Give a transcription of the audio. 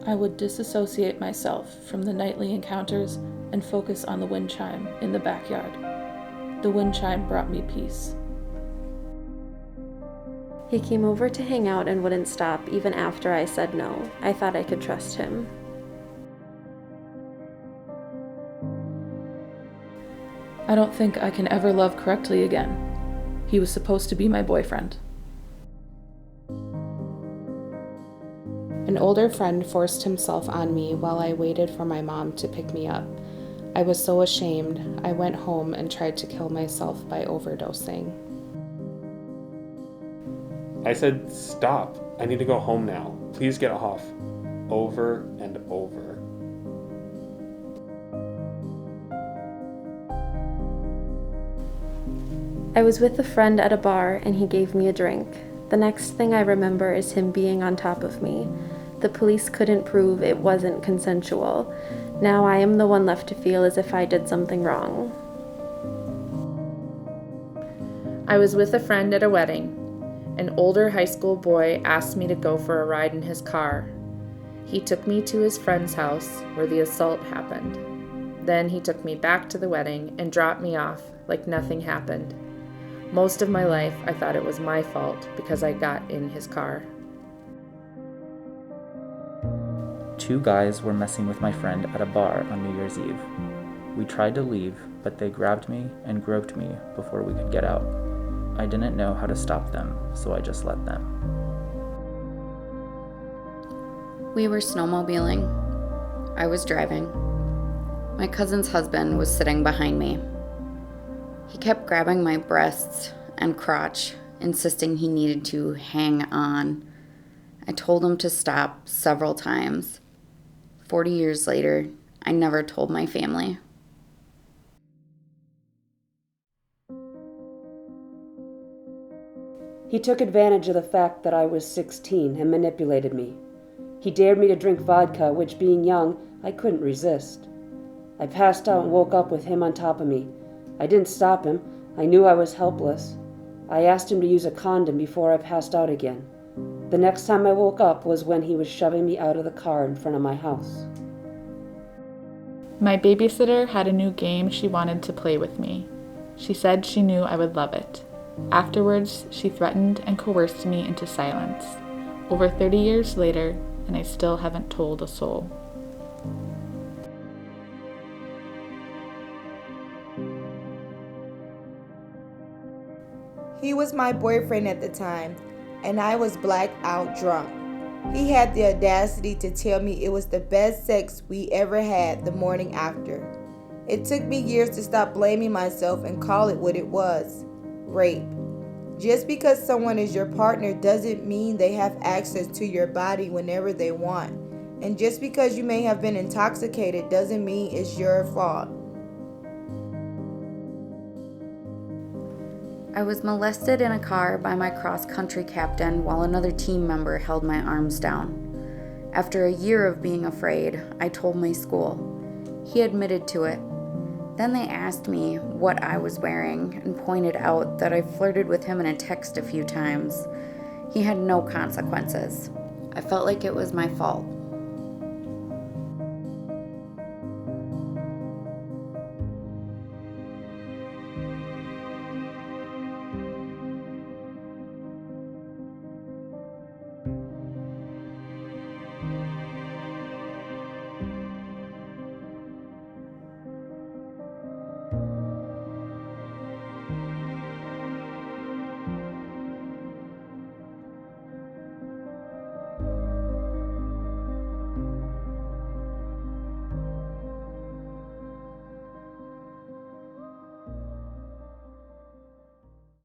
I would disassociate myself from the nightly encounters and focus on the wind chime in the backyard. The wind chime brought me peace. He came over to hang out and wouldn't stop even after I said no. I thought I could trust him. I don't think I can ever love correctly again. He was supposed to be my boyfriend. An older friend forced himself on me while I waited for my mom to pick me up. I was so ashamed, I went home and tried to kill myself by overdosing. I said, "Stop. I need to go home now. Please get off." Over and over. I was with a friend at a bar and he gave me a drink. The next thing I remember is him being on top of me. The police couldn't prove it wasn't consensual. Now I am the one left to feel as if I did something wrong. I was with a friend at a wedding. An older high school boy asked me to go for a ride in his car. He took me to his friend's house where the assault happened. Then he took me back to the wedding and dropped me off like nothing happened. Most of my life, I thought it was my fault because I got in his car. Two guys were messing with my friend at a bar on New Year's Eve. We tried to leave, but they grabbed me and groped me before we could get out. I didn't know how to stop them, so I just let them. We were snowmobiling. I was driving. My cousin's husband was sitting behind me. He kept grabbing my breasts and crotch, insisting he needed to hang on. I told him to stop several times. 40 years later, I never told my family. He took advantage of the fact that I was 16 and manipulated me. He dared me to drink vodka, which, being young, I couldn't resist. I passed out and woke up with him on top of me. I didn't stop him. I knew I was helpless. I asked him to use a condom before I passed out again. The next time I woke up was when he was shoving me out of the car in front of my house. My babysitter had a new game she wanted to play with me. She said she knew I would love it. Afterwards, she threatened and coerced me into silence. Over 30 years later, and I still haven't told a soul. He was my boyfriend at the time, and I was blacked out drunk. He had the audacity to tell me it was the best sex we ever had the morning after. It took me years to stop blaming myself and call it what it was: rape. Just because someone is your partner doesn't mean they have access to your body whenever they want. And just because you may have been intoxicated doesn't mean it's your fault. I was molested in a car by my cross-country captain while another team member held my arms down. After a year of being afraid, I told my school. He admitted to it. Then they asked me what I was wearing and pointed out that I flirted with him in a text a few times. He had no consequences. I felt like it was my fault.